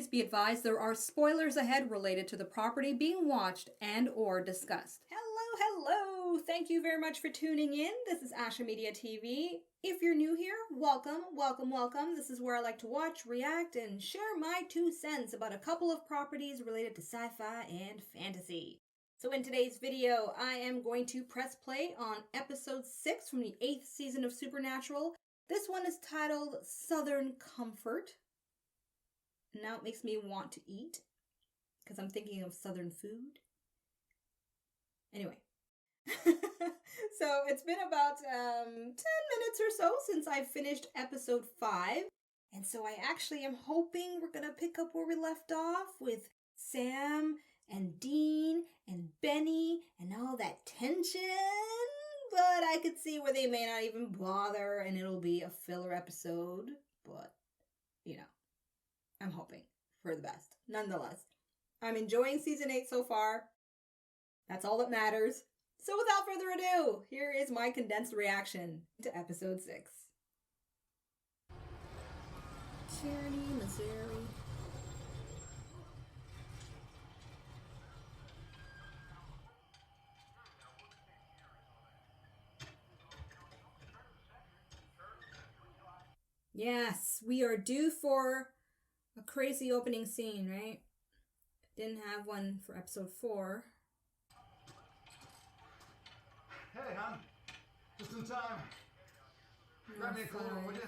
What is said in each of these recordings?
be advised there are spoilers ahead related to the property being watched and or discussed. Hello! Thank you very much for tuning in. This is Ashamoji TV. If you're new here, welcome. This is where I like to watch, react, and share my 2 cents about a couple of properties related to sci-fi and fantasy. So in today's video, I am going to press play on episode 6 from the 8th season of Supernatural. This one is titled Southern Comfort. Now it makes me want to eat because I'm thinking of Southern food. Anyway, so it's been about 10 minutes or so since I finished episode 5. And so I actually am hoping we're going to pick up where we left off with Sam and Dean and Benny and all that tension. But I could see where they may not even bother and it'll be a filler episode. But, you know, I'm hoping for the best. Nonetheless, I'm enjoying season 8 so far. That's all that matters. So without further ado, here is my condensed reaction to episode 6. Tyranny, Missouri. Yes, we are due for a crazy opening scene, right? Didn't have one for episode 4. Hey, hon. Just in time. Grab me a cola, would you?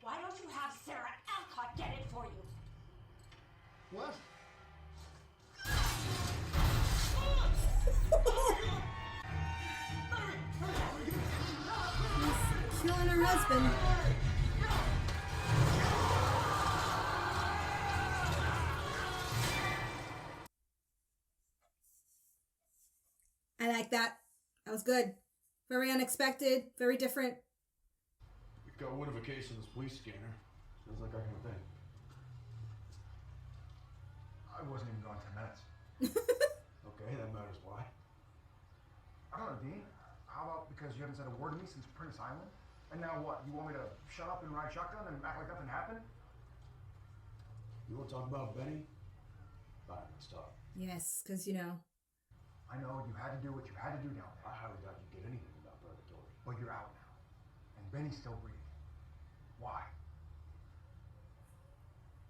Why don't you have Sarah Alcott get it for you? What? He's killing her husband. I like that. That was good. Very unexpected, very different. We've got one of a case in this police scanner. Sounds like our kind of thing. I wasn't even going 10 minutes. Okay, that matters why. I don't know, Dean. How about because you haven't said a word to me since Prince Island? And now what? You want me to shut up and ride shotgun and act like nothing happened? You want to talk about Benny? Fine, let's talk. Yes, because, you know. I know you had to do what you had to do down there. I highly doubt you did anything about purgatory. But you're out now. And Benny's still breathing. Why?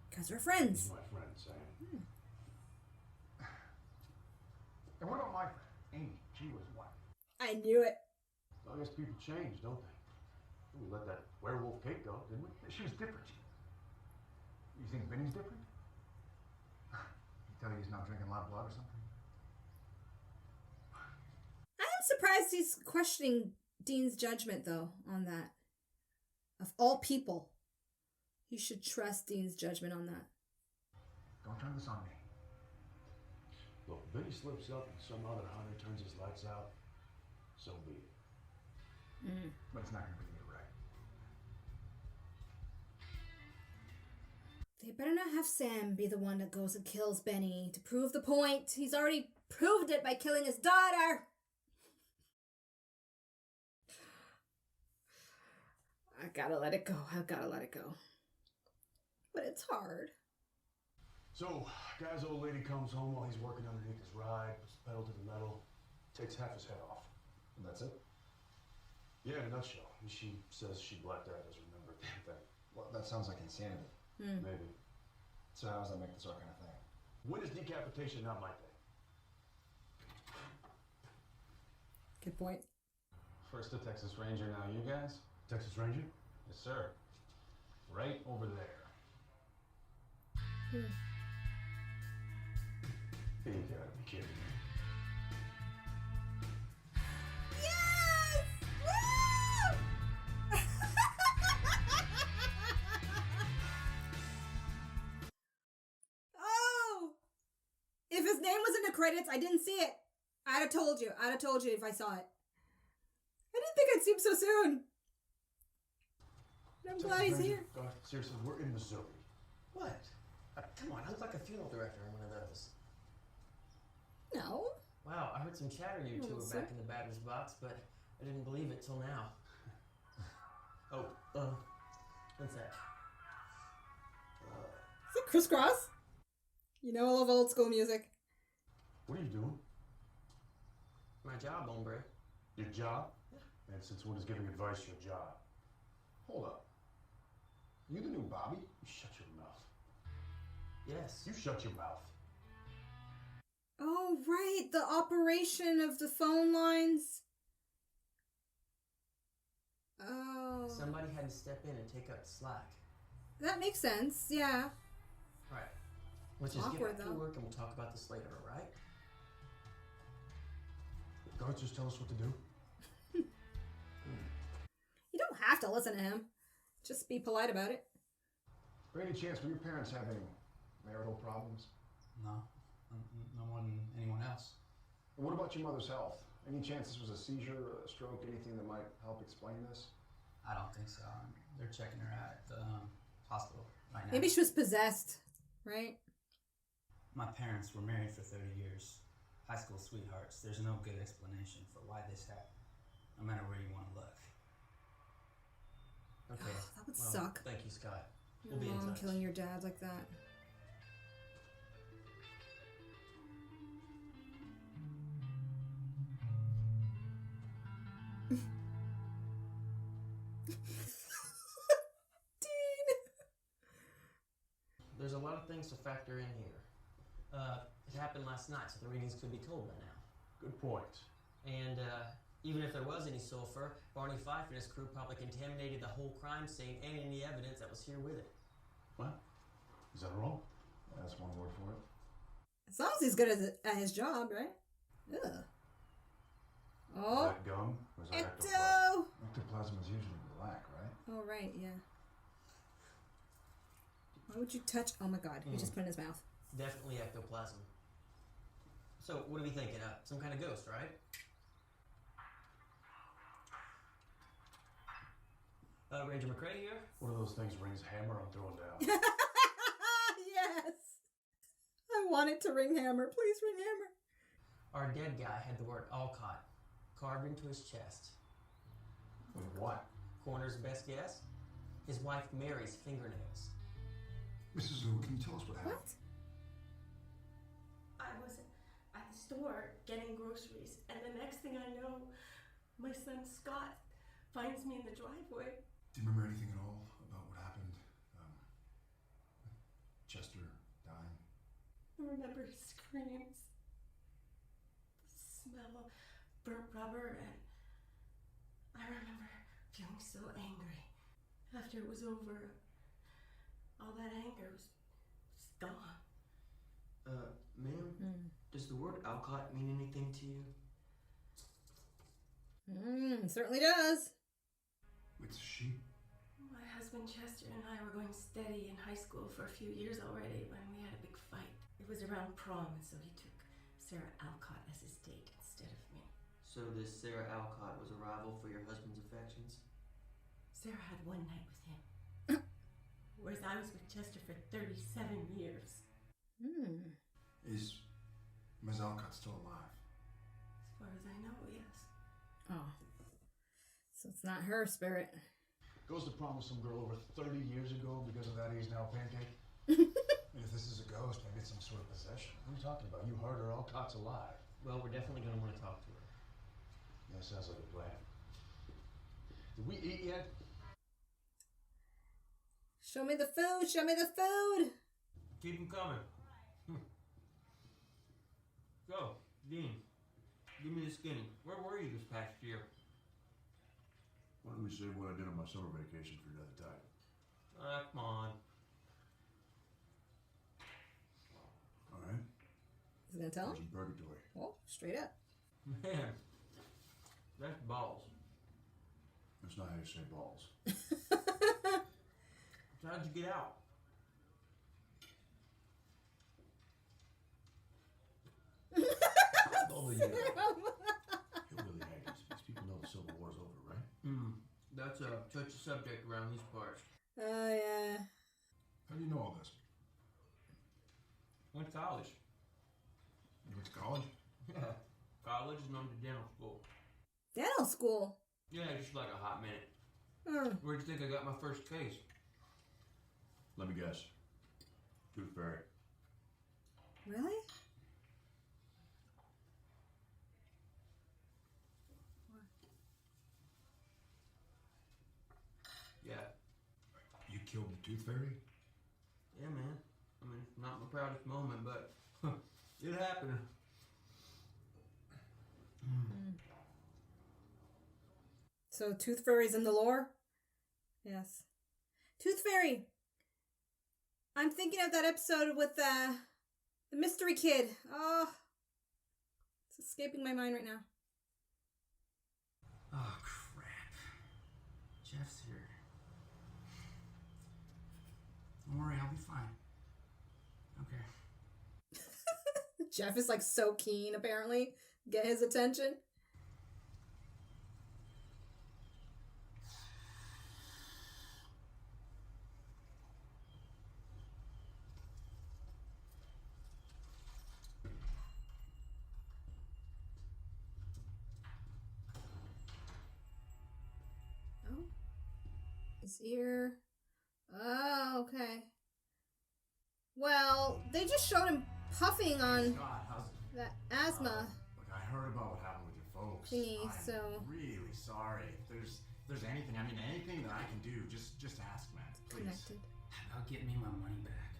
Because we're friends. He's my friend, Sam. And what about my friend, Amy? She was what? I knew it. Well, I guess people change, don't they? We let that werewolf Kate go, didn't we? She was different. You think Benny's different? You tell you he's not drinking a lot of blood or something? I am surprised he's questioning Dean's judgment, though, on that. Of all people, he should trust Dean's judgment on that. Don't turn this on me. Look, if Benny slips up and some other hunter turns his lights out, so be it. But it's not going to be me, right? They better not have Sam be the one that goes and kills Benny to prove the point. He's already proved it by killing his daughter. I gotta let it go. But it's hard. So, guy's old lady comes home while he's working underneath his ride, puts the pedal to the metal, takes half his head off. And that's it? Yeah, in a nutshell. She says she blacked out, doesn't remember a damn thing. Well, that sounds like insanity. Maybe. So how does that make this our kind of thing? When is decapitation not my thing? Good point. First a Texas Ranger, now you guys? Texas Ranger? Yes, sir. Right over there. You gotta be kidding me. Yes! Woo! Oh! If his name was in the credits, I didn't see it. I'd have told you. If I saw it. I didn't think I'd see him so soon. But I'm glad he's here. Garth, seriously, we're in Missouri. What? Come on, I look like a funeral director in one of those. No. Wow, I heard some chatter you two were Sir? back in the batter's box, but I didn't believe it till now. What's that? Is it crisscross? You know I love old school music. What are you doing? My job, hombre. Your job? Yeah. And since when is giving advice your job? Hold up. You the new Bobby? You shut your mouth. Yes. You shut your mouth. Oh, right. The operation of the phone lines. Oh. Somebody had to step in and take up the slack. That makes sense, yeah. Right. Let's just Awkward, get back to though. work and we'll talk about this later, alright? Garth just tell us what to do. You don't have to listen to him. Just be polite about it. By any chance, were your parents having marital problems? No. No more than anyone else. And what about your mother's health? Any chance this was a seizure, a stroke, anything that might help explain this? I don't think so. They're checking her out at the hospital right now. Maybe she was possessed, right? My parents were married for 30 years. High school sweethearts. There's no good explanation for why this happened, no matter where you want to look. Okay. That would suck. Thank you, Scott. Your We'll be in mom touch. killing your dad like that. Dean! There's a lot of things to factor in here. It happened last night, so the readings could be cold by now. Good point. And even if there was any sulfur, Barney Fife and his crew probably contaminated the whole crime scene and any evidence that was here with it. What? Is that wrong? That's one word for it. As long as he's good at his job, right? Ugh. Oh, That gum? Or is that ectoplasm? ecto! Ectoplasm is usually black, right? Oh, right, yeah. Why would you touch? Oh my god, he just put it in his mouth. Definitely ectoplasm. So, what are we thinking? Some kind of ghost, right? Ranger McCrae here? What are those things rings hammer I'm throwing down? Yes! I want it to ring hammer. Please ring hammer. Our dead guy had the word Alcott carved into his chest. With what? Coroner's best guess? His wife Mary's fingernails. Mrs. Lou, can you tell us what happened? What? I was at the store getting groceries, and the next thing I know, my son Scott finds me in the driveway. Do you remember anything at all about what happened? Chester dying? I remember his screams, the smell of burnt rubber, and I remember feeling so angry. After it was over, all that anger was gone. Ma'am, does the word Alcott mean anything to you? Certainly does. It's a she. My husband Chester and I were going steady in high school for a few years already when we had a big fight. It was around prom, and so he took Sarah Alcott as his date instead of me. So this Sarah Alcott was a rival for your husband's affections? Sarah had one night with him, whereas I was with Chester for 37 years. Is Ms. Alcott still alive? As far as I know, yes. Oh. So it's not her spirit. Goes to prom with some girl over 30 years ago because of that he's now pancake? And if this is a ghost, maybe it's some sort of possession. What are you talking about? You heard her, Alcott's alive. Well, we're definitely going to want to talk to her. That sounds like a plan. Did we eat yet? Show me the food! Show me the food! Keep them coming. So, Dean, give me the skinny. Where were you this past year? Why don't we save what I did on my summer vacation for another time? Come on. All right? He's gonna tell There's him? some purgatory. Oh, straight up. Man, that's balls. That's not how you say balls. So how'd you get out? All the hillbilly aggies. These people know the Civil War's over, right? That's a touchy subject around these parts. Oh, yeah. How do you know all this? Went to college. You went to college? Yeah. College and on to dental school. Dental school. Yeah, just like a hot minute. Mm. Where'd you think I got my first case? Let me guess. Tooth Fairy. Really? Yeah. You killed the Tooth Fairy? Yeah, man. I mean, not my proudest moment, but it happened. So Tooth Fairy's in the lore? Yes. Tooth Fairy! I'm thinking of that episode with the mystery kid. Oh, it's escaping my mind right now. Oh, crap. Jeff's here. Don't worry, I'll be fine. Okay. Jeff is like so keen, apparently. Get his attention. Oh. His ear. Oh, okay. Well, they just showed him puffing on Scott, how's that asthma Look, I heard about what happened with your folks. thingy, I'm so really sorry. If there's anything, I mean anything that I can do, just ask, man. Please. connected. How about getting me my money back?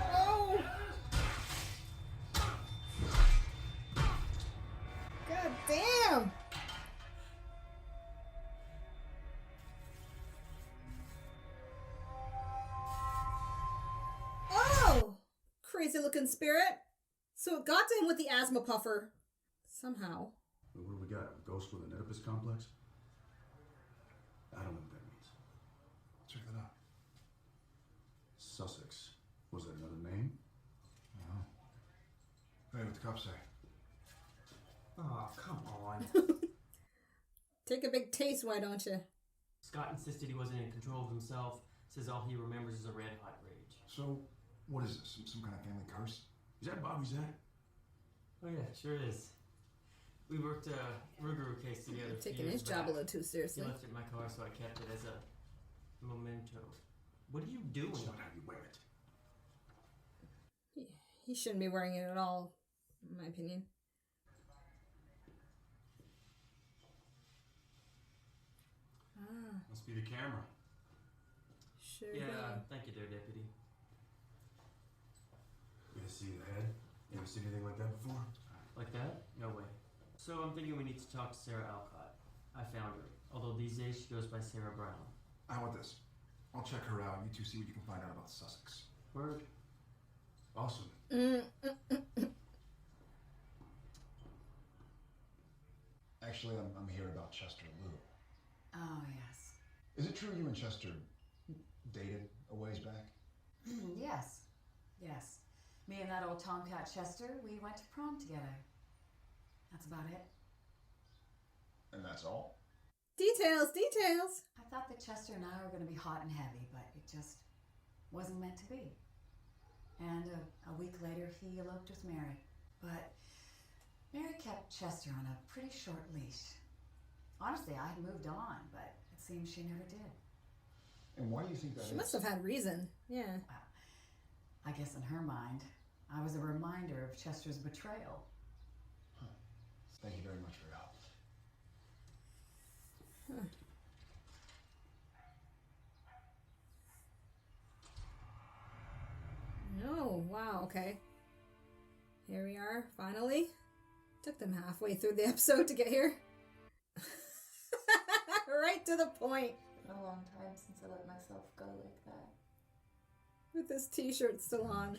Oh! God damn! Oh! Crazy looking spirit. So it got to him with the asthma puffer. Somehow. What do we got? A ghost with an Oedipus complex? I don't know what that means. Check that out. Sussex. Was that another name? Oh. Hey, what the cops say? Oh, come on. Take a big taste, why don't you? Scott insisted he wasn't in control of himself. Says all he remembers is a red hot rage. So, what is this? Some kind of family curse? Is that Bobby's dad? Oh yeah, sure is. We worked a Rougarou case together. a few Taking years his job back. a little too He seriously. left it in my car, so I kept it as a memento. What are you doing? It's not how you wear it. He shouldn't be wearing it at all, in my opinion. Ah, Must be the camera. sure. Yeah, thank you, there, deputy. You ever see the head? You ever seen anything like that before? Like that? No way. So I'm thinking we need to talk to Sarah Alcott. I found her. Although these days she goes by Sarah Brown. How about this? I'll check her out. You two see what you can find out about Sussex. Word. Awesome. Actually, I'm here about Chester Lou. Oh, yes. Is it true you and Chester dated a ways back? Yes. Yes. Me and that old Tomcat Chester, we went to prom together. That's about it. And that's all? Details, details. I thought that Chester and I were going to be hot and heavy, but it just wasn't meant to be. And a week later, he eloped with Mary. But Mary kept Chester on a pretty short leash. Honestly, I had moved on, but it seems she never did. And why do you think that She is? must have had reason. Yeah. I guess in her mind, I was a reminder of Chester's betrayal. Thank you very much for your help. No, wow, okay. Here we are, finally. Took them halfway through the episode to get here. Right to the point. Been a long time since I let myself go like that. With this t-shirt still on.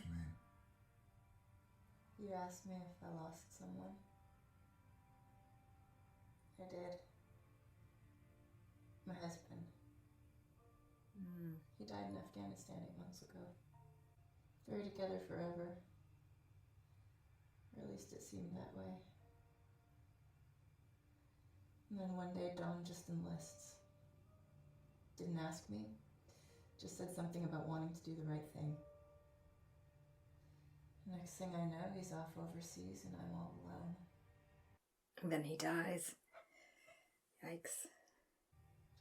You asked me if I lost someone. I did. My husband. He died in Afghanistan 8 months ago. We were together forever. Or at least it seemed that way. And then one day Dom just enlists. Didn't ask me. Just said something about wanting to do the right thing. Next thing I know, he's off overseas and I'm all alone. And then he dies. Yikes.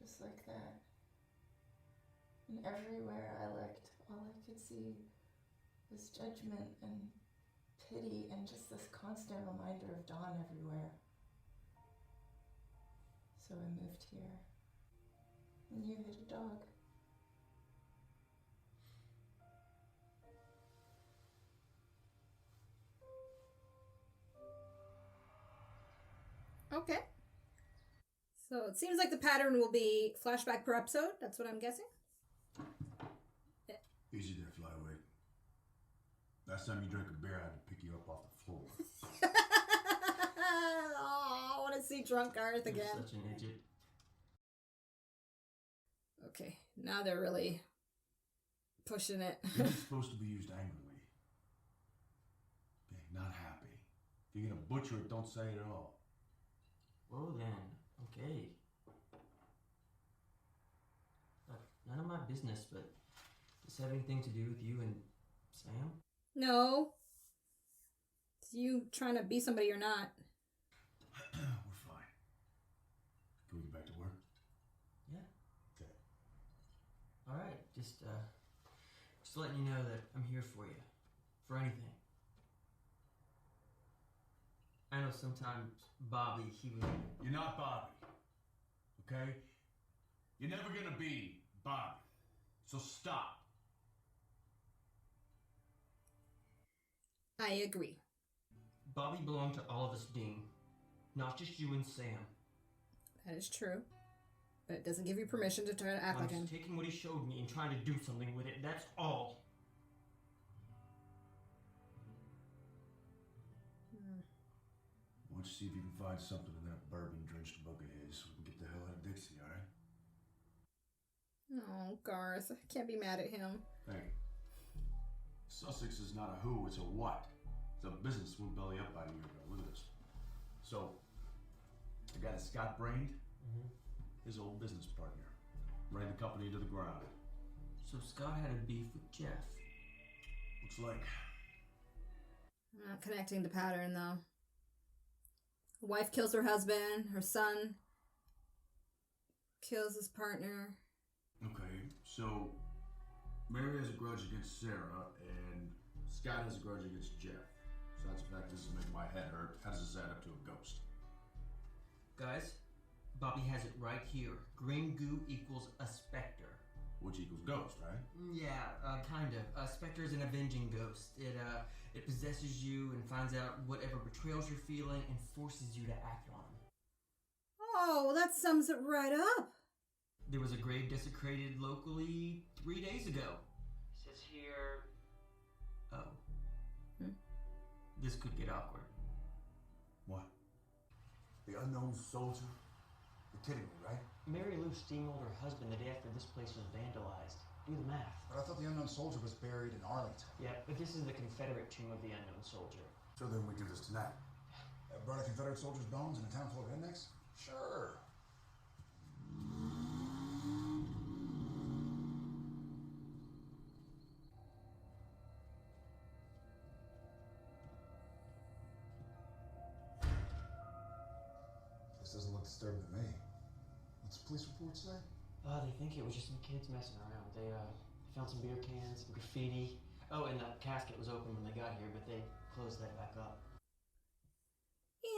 Just like that. And everywhere I looked, all I could see was judgment and pity and just this constant reminder of Dawn everywhere. So I moved here. And you hit a dog. Okay. So it seems like the pattern will be flashback per episode. That's what I'm guessing. Easy there, flyweight. Last time you drank a beer, I had to pick you up off the floor. Oh, I want to see drunk Garth You're again. such an idiot. Okay, now they're really pushing it. You're supposed to be used angrily. Okay, not happy. If you're gonna butcher it, don't say it at all. Well then, okay. None of my business, but does this have anything to do with you and Sam? No. It's you trying to be somebody you're not. We're fine. Can we get back to work? Yeah. Okay. Alright, just letting you know that I'm here for you. For anything. I know sometimes Bobby, he was... You're not Bobby. Okay? You're never gonna be Bobby. So stop. I agree. Bobby belonged to all of us, Dean. Not just you and Sam. That is true. But it doesn't give you permission to try to act I'm like him. just taking what he showed me and trying to do something with it. That's all. Why don't you see if you can find something in that bourbon-drenched book of his so we can get the hell out of Dixie, alright? Oh, Garth. I can't be mad at him. Hey, Sussex is not a who, it's a what. It's a business went belly up about a year ago. Look at this. So, the guy that Scott brained, his old business partner, ran the company into the ground. So Scott had a beef with Jeff. Looks like. I'm not connecting the pattern, though. The wife kills her husband. Her son kills his partner. Okay, so Mary has a grudge against Sarah, and Scott has a grudge against Jeff. Besides the fact this is making my head hurt, how does this add up to a ghost? Guys, Bobby has it right here. Green goo equals a specter. Which equals ghost, right? Yeah, kind of. A specter is an avenging ghost. It possesses you and finds out whatever betrayals you're feeling and forces you to act on them. Oh, well, that sums it right up. There was a grave desecrated locally 3 days ago. Says here... Oh. This could get awkward. What? The unknown soldier? You're kidding me, right? Mary Lou steamrolled her husband the day after this place was vandalized. Do the math. But I thought the unknown soldier was buried in Arlington. Yeah, but this is the Confederate tomb of the unknown soldier. So then we do this tonight. Burn a Confederate soldier's bones in a town full of rednecks? Sure. This doesn't look disturbing to me. What's the police report say? They think it was just some kids messing around. They found some beer cans, some graffiti. Oh, and the casket was open when they got here, but they closed that back up.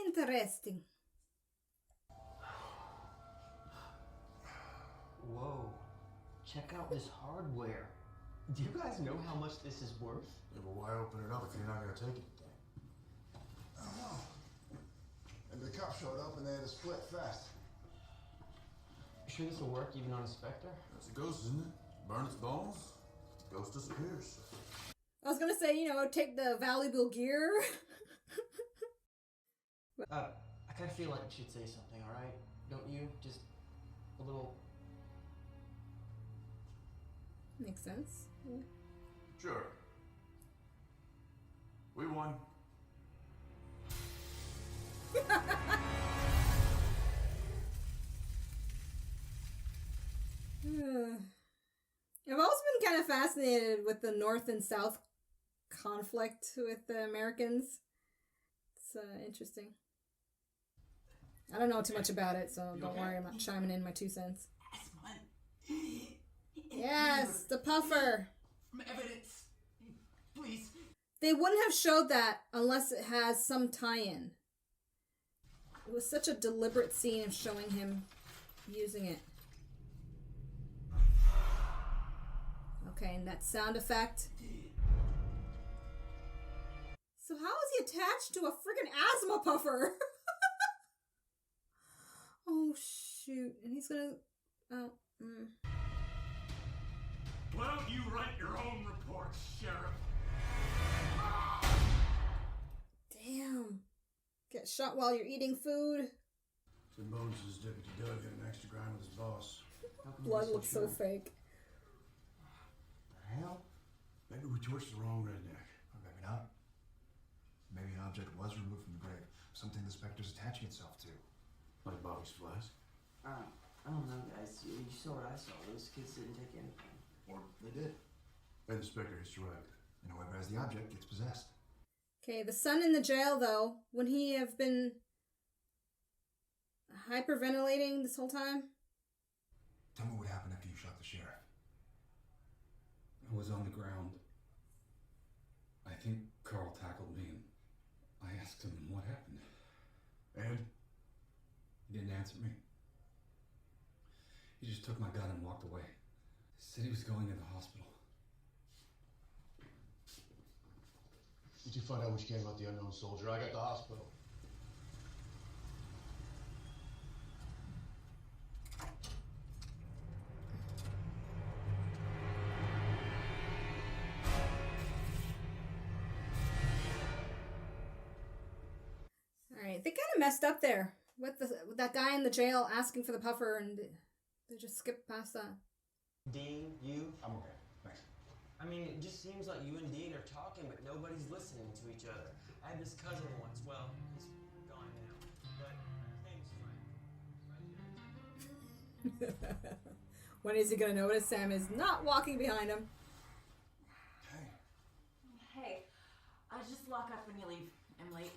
Interesting. Whoa. Check out this hardware. Do you guys know how much this is worth? Yeah, but why open it up if you're not gonna take anything? I don't know. Maybe the cops showed up and they had to split fast. You sure this will work even on a Specter? That's a ghost, isn't it? Burn its bones, ghost disappears. I was gonna say, take the valuable gear. I kind of feel like you should say something, alright? Don't you? Just a little... Makes sense. Yeah. Sure. We won. I've also been kind of fascinated with the North and South conflict with the Americans. It's interesting. I don't know too much about it, so don't worry, I'm not chiming in my 2 cents. That's one. Yes, the puffer. From evidence. Please. They wouldn't have showed that unless it has some tie-in. It was such a deliberate scene of showing him using it. Okay, and that sound effect. So how is he attached to a friggin' asthma puffer? Oh, shoot. And he's gonna... Oh, Why don't you write your own reports, Sheriff? Damn. Get shot while you're eating food. So Bones says Deputy Doug had an extra grind with his boss. Blood looks so fake. The hell? Maybe we torched the wrong redneck. Or maybe not. Maybe an object was removed from the grave. Something the Specter's attaching itself to. Like Bobby's flies. I don't know, guys. You saw what I saw. Those kids didn't take anything. Or they did. And the Specter has survived. And whoever has the object gets possessed. Okay, the son in the jail, though, would he have been hyperventilating this whole time? Tell me what happened after you shot the sheriff. I was on the ground. I think Carl tackled me and I asked him what happened. And? He didn't answer me. He just took my gun and walked away. Said he was going to the hospital. Did you find out what you can about the unknown soldier? I got the hospital. Alright, they kind of messed up there with that guy in the jail asking for the puffer, and they just skipped past that. Dean, you? I'm okay. Thanks. I mean, it just seems like you and Dean are talking, but nobody's listening to each other. I had this cousin once. Well, he's gone now. But his name's Frank. When is he gonna notice Sam is not walking behind him? Hey. Hey, just lock up when you leave. I'm late.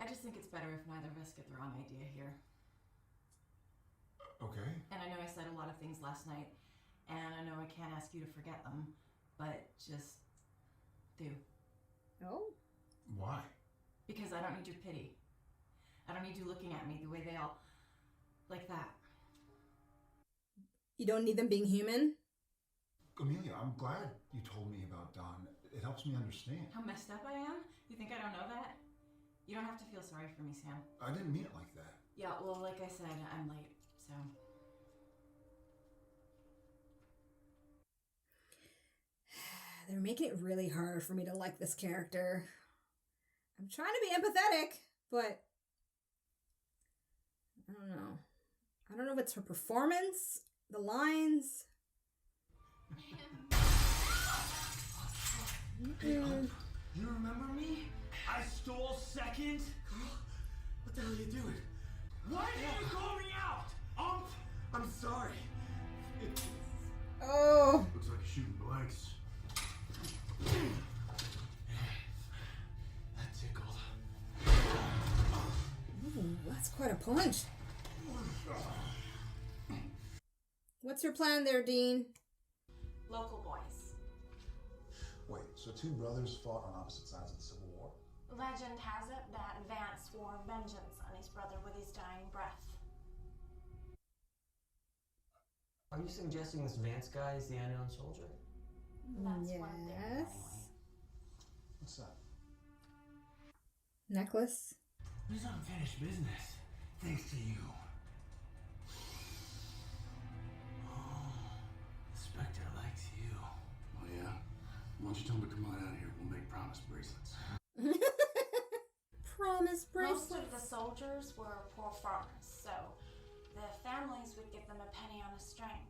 I just think it's better if neither of us get the wrong idea here. Okay. And I know I said a lot of things last night, and I know I can't ask you to forget them, but just do. Oh? Why? Because I don't need your pity. I don't need you looking at me the way they all... like that. You don't need them being human? Amelia, I'm glad you told me about Don. It helps me understand. How messed up I am? You think I don't know that? You don't have to feel sorry for me, Sam. I didn't mean it like that. Yeah, well, like I said, I'm late, so... They're making it really hard for me to like this character. I'm trying to be empathetic, but... I don't know. I don't know if it's her performance, the lines... Hey, you remember me? I stole second? What the hell are you doing? Why did you call me out? I'm sorry. Oh! Looks like shooting blanks. That tickled. Ooh, that's quite a punch. What's your plan there, Dean? Local boys. Wait, so two brothers fought on opposite sides of the Civil War? Legend has it that Vance swore vengeance on his brother with his dying breath. Are you suggesting this Vance guy is the unknown soldier? That's one theory, anyway. What's that? Necklace? There's unfinished business. Thanks to you. Oh, the Specter likes you. Oh, yeah? Why don't you tell him to come on out of here? We'll make promise bracelets. Promise Most bracelet. of the soldiers were poor farmers, so the families would give them a penny on a string.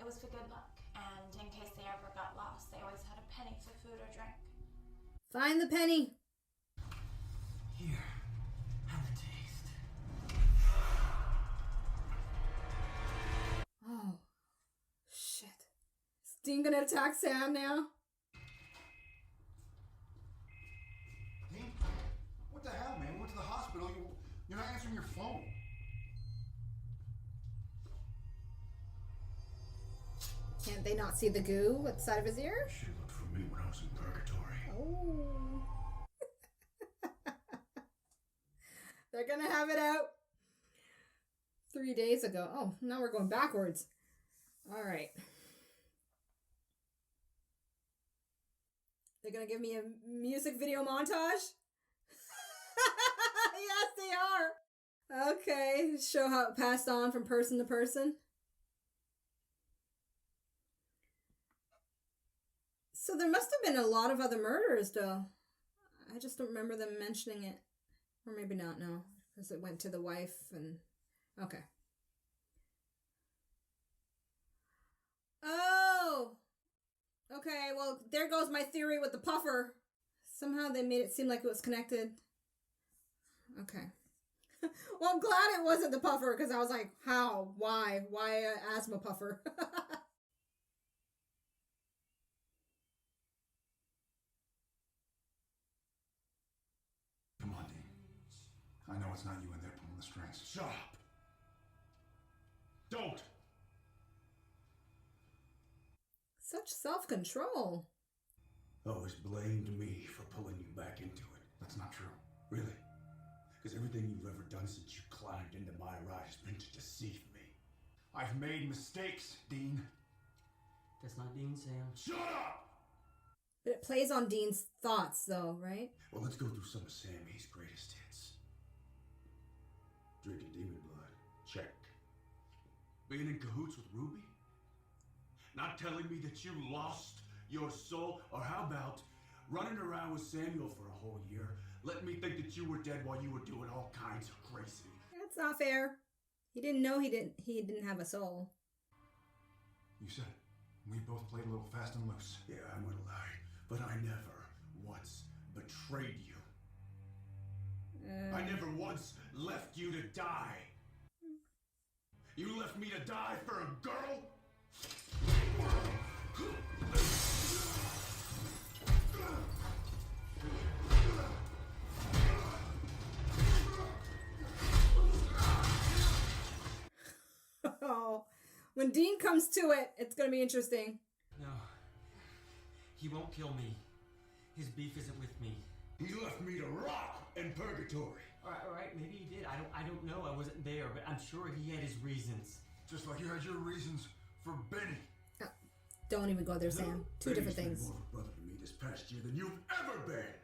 It was for good luck, and in case they ever got lost, they always had a penny for food or drink. Find the penny. Here, have a taste. Oh, shit. Is Dean gonna attack Sam now? Dean? What the hell, man? We went to the hospital. You're not answering your phone. Can't they not see the goo at the side of his ear? You should have looked for me when I was in purgatory. Oh. They're gonna have it out 3 days ago. Oh, now we're going backwards. All right. They're gonna give me a music video montage? Yes, they are. Okay, show how it passed on from person to person. So there must have been a lot of other murders, though. I just don't remember them mentioning it. Or maybe not, no. Because it went to the wife and... Okay. Oh! Okay, well, there goes my theory with the puffer. Somehow they made it seem like it was connected. Okay. Well, I'm glad it wasn't the puffer, because I was like, how? Why? Why asthma puffer? Come on, Dean. I know it's not you in there pulling the strings. Shut up! Don't! Such self-control. Always blamed me for pulling you back into it. That's not true. Really? Because everything you've ever done since you climbed into my ride has been to deceive me. I've made mistakes, Dean. That's not Dean, Sam. Shut up! But it plays on Dean's thoughts, though, right? Well, let's go through some of Sammy's greatest hits. Drinking demon blood. Check. Being in cahoots with Ruby? Not telling me that you lost your soul? Or how about running around with Samuel for a whole year, letting me think that you were dead while you were doing all kinds of crazy? That's not fair. He didn't know he didn't have a soul. You said it. We both played a little fast and loose. Yeah, I'm gonna lie, but I never once betrayed you. I never once left you to die. You left me to die for a girl? Oh, when Dean comes to it, it's gonna be interesting. No. He won't kill me. His beef isn't with me. He left me to rot in purgatory. All right, maybe he did. I don't know. I wasn't there, but I'm sure he had his reasons. Just like you had your reasons for Benny. Don't even go there, Sam. Two different Benny's things. been more of a brother to me this past year than you've ever been.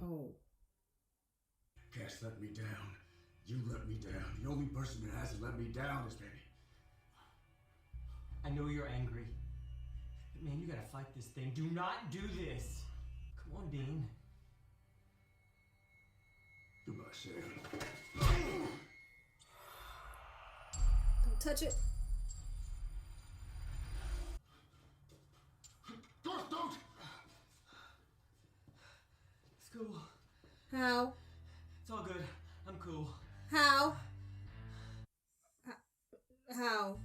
Oh. Cass let me down. You let me down. The only person that hasn't let me down is Benny. I know you're angry. But man, you gotta fight this thing. Do not do this. Come on, Dean. Goodbye, Sam. Don't touch it. Garth, don't! It's cool. How? It's all good. I'm cool. How? How?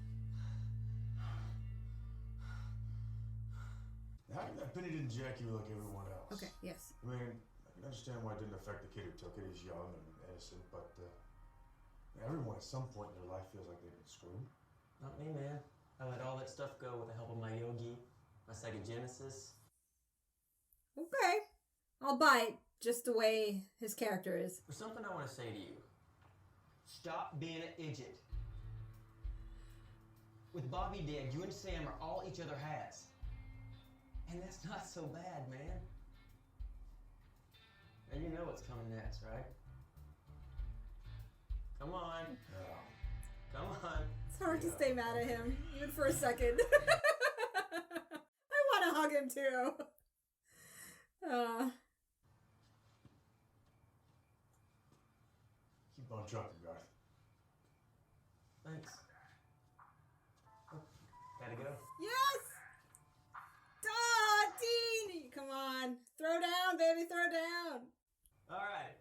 How did that Benny didn't jack you like everyone else? Okay, yes. I mean, I can understand why it didn't affect the kid who took it. He's young and innocent, but everyone at some point in their life feels like they've been screwed. Not me, man. I let all that stuff go with the help of my yogi, my psychogenesis. Okay. I'll buy it just the way his character is. There's something I want to say to you. Stop being an idiot. With Bobby dead, you and Sam are all each other has. And that's not so bad, man. And you know what's coming next, right? Come on. Come on. It's hard to stay mad at him, even for a second. I want to hug him too. Keep on trucking, Garth. Thanks. Oh, gotta go. Yes! Dean! Come on. Throw down, baby, throw down. All right.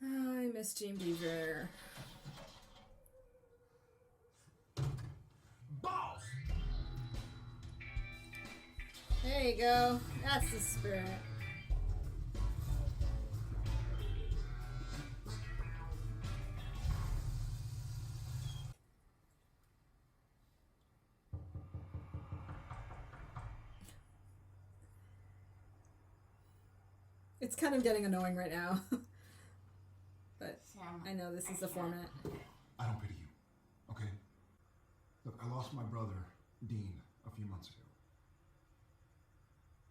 Oh, I miss Jim Beaver. Balls! There you go. That's the spirit. It's kind of getting annoying right now. But Sam, I know this is the format. I don't pity you, okay? Look, I lost my brother, Dean, a few months ago.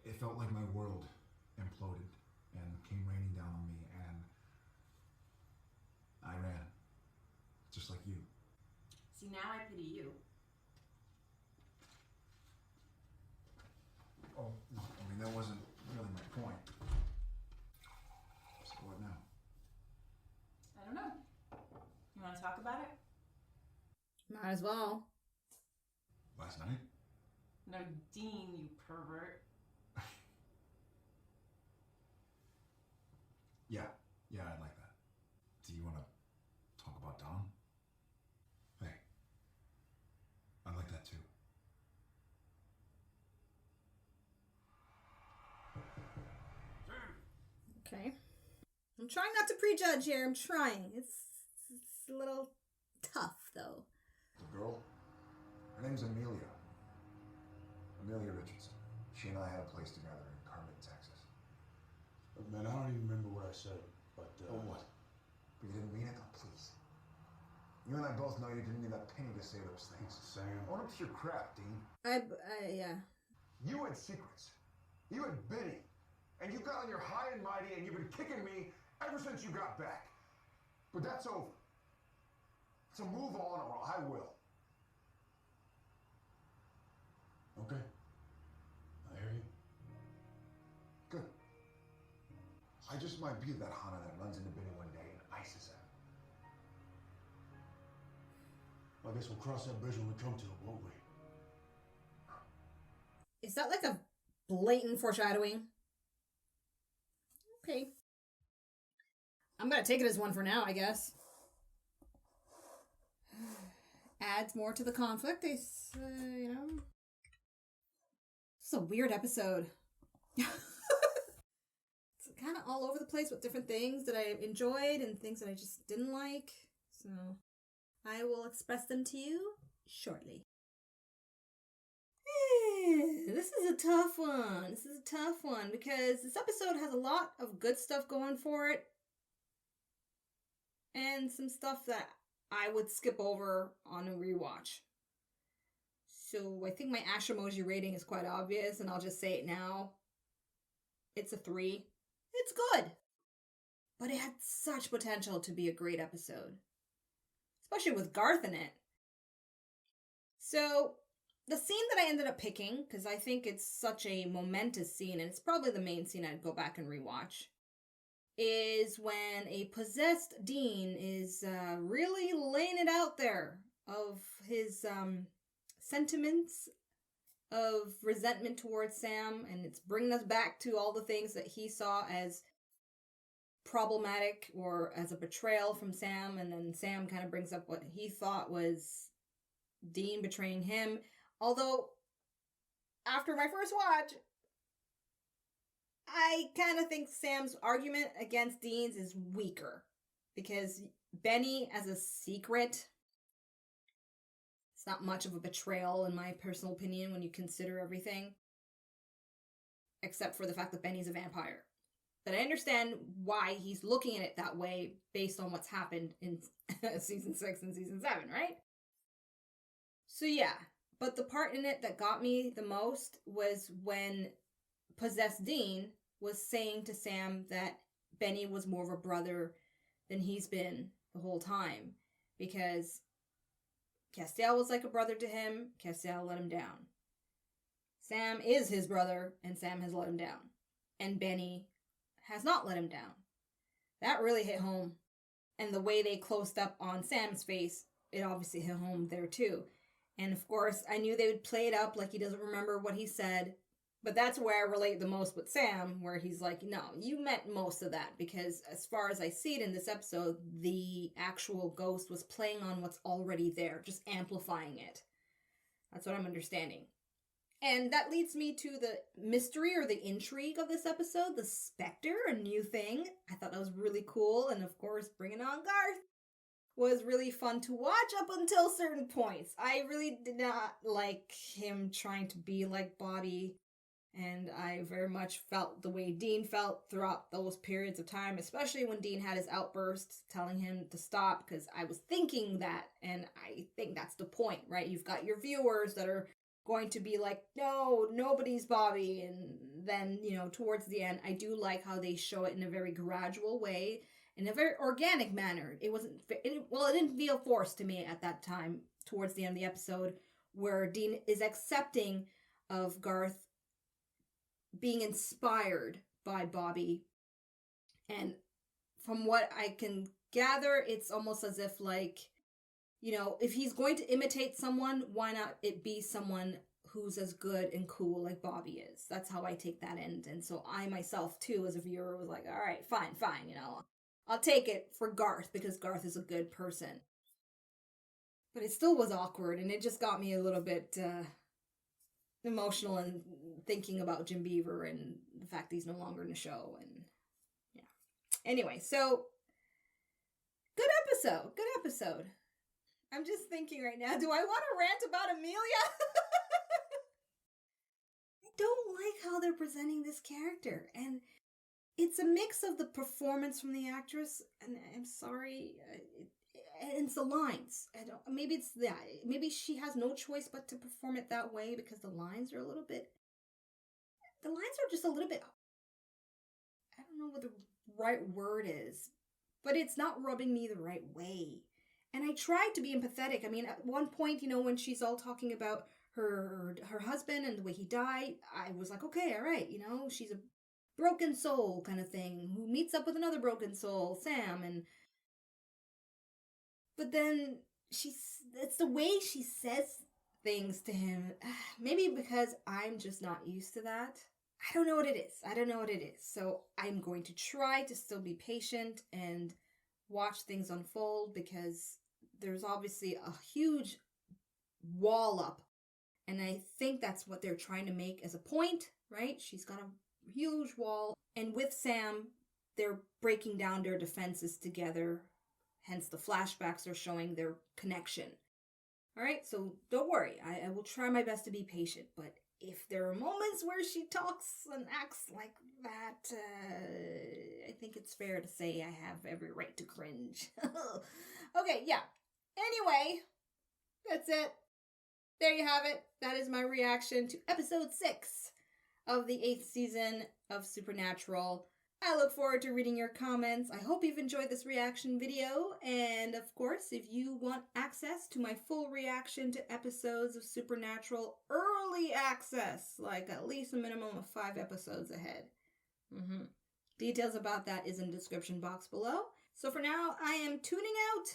It felt like my world imploded and came raining down on me, and I ran, just like you. See, now I pity you. Oh, no, I mean, that wasn't really my point. So what now? I don't know. You want to talk about it? Might as well. Last night? No, Dean, you pervert. Yeah, I'd like that. Do you want to talk about Dom? Hey, I'd like that too. Okay. I'm trying not to prejudge here. I'm trying. It's a little tough, though. The girl? Her name's Amelia. Amelia Richardson. She and I had a place together in Carmen, Texas. Look, man, I don't even remember what I said, but Oh, what? But you didn't mean it? Oh, please. You and I both know you didn't need a penny to say those things. Sam. Own up to your crap, Dean. Yeah. You had secrets. You had Benny. And you got on your high and mighty, and you've been kicking me ever since you got back. But that's over. So move on, or I will. Okay. I hear you. Good. I just might be that Hana that runs into Benny one day and ices him. I guess we'll cross that bridge when we come to it, won't we? Is that like a blatant foreshadowing? Okay. I'm gonna take it as one for now, I guess. Adds more to the conflict, It's a weird episode. It's kind of all over the place with different things that I enjoyed and things that I just didn't like. So I will express them to you shortly. This is a tough one. Because this episode has a lot of good stuff going for it. And some stuff that I would skip over on a rewatch. So I think my Ashamoji rating is quite obvious, and I'll just say it now. It's a 3. It's good. But it had such potential to be a great episode. Especially with Garth in it. So the scene that I ended up picking, because I think it's such a momentous scene, and it's probably the main scene I'd go back and rewatch, is when a possessed Dean is really laying it out there of his sentiments of resentment towards Sam, and it's bringing us back to all the things that he saw as problematic or as a betrayal from Sam, and then Sam kind of brings up what he thought was Dean betraying him. Although, after my first watch, I kind of think Sam's argument against Dean's is weaker. Because Benny, as a secret, it's not much of a betrayal, in my personal opinion, when you consider everything. Except for the fact that Benny's a vampire. But I understand why he's looking at it that way based on what's happened in season 6 and season 7, right? So yeah. But the part in it that got me the most was when possessed Dean was saying to Sam that Benny was more of a brother than he's been the whole time. Because Castiel was like a brother to him, Castiel let him down. Sam is his brother, and Sam has let him down. And Benny has not let him down. That really hit home. And the way they closed up on Sam's face, it obviously hit home there too. And of course, I knew they would play it up like he doesn't remember what he said. But that's where I relate the most with Sam, where he's like, no, you meant most of that. Because as far as I see it in this episode, the actual ghost was playing on what's already there, just amplifying it. That's what I'm understanding. And that leads me to the mystery or the intrigue of this episode, the Specter, a new thing. I thought that was really cool. And of course, bringing on Garth was really fun to watch up until certain points. I really did not like him trying to be like Bobby. And I very much felt the way Dean felt throughout those periods of time, especially when Dean had his outbursts telling him to stop, because I was thinking that, and I think that's the point, right? You've got your viewers that are going to be like, no, nobody's Bobby. And then, towards the end, I do like how they show it in a very gradual way, in a very organic manner. It didn't feel forced to me at that time, towards the end of the episode, where Dean is accepting of Garth being inspired by Bobby. And from what I can gather, it's almost as if, like, if he's going to imitate someone, why not it be someone who's as good and cool like Bobby is? That's how I take that end. And so I myself, too, as a viewer, was like, all right, fine, I'll take it for Garth, because Garth is a good person. But it still was awkward, and it just got me a little bit emotional and thinking about Jim Beaver and the fact that he's no longer in the show. And yeah. Anyway, so good episode. I'm just thinking right now, do I want to rant about Amelia? I don't like how they're presenting this character, and it's a mix of the performance from the actress, and I'm sorry, and it's the lines. Maybe she has no choice but to perform it that way, because the lines are just a little bit, I don't know what the right word is, but it's not rubbing me the right way. And I tried to be empathetic. I mean, at one point, when she's all talking about her husband and the way he died, I was like, okay, all right, she's a broken soul kind of thing who meets up with another broken soul, Sam, but then it's the way she says things to him. Maybe because I'm just not used to that. I don't know what it is. So I'm going to try to still be patient and watch things unfold, because there's obviously a huge wall up, and I think that's what they're trying to make as a point, right? She's got a huge wall, and with Sam, they're breaking down their defenses together, hence the flashbacks are showing their connection. All right, so don't worry, I will try my best to be patient, but if there are moments where she talks and acts like that, I think it's fair to say I have every right to cringe. Okay, yeah. Anyway, that's it. There you have it. That is my reaction to episode 6 of the 8th season of Supernatural. I look forward to reading your comments. I hope you've enjoyed this reaction video. And of course, if you want access to my full reaction to episodes of Supernatural, early access, like at least a minimum of 5 episodes ahead. Details about that is in the description box below. So for now, I am tuning out,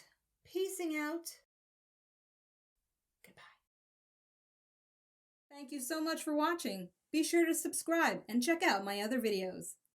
peacing out. Goodbye. Thank you so much for watching. Be sure to subscribe and check out my other videos.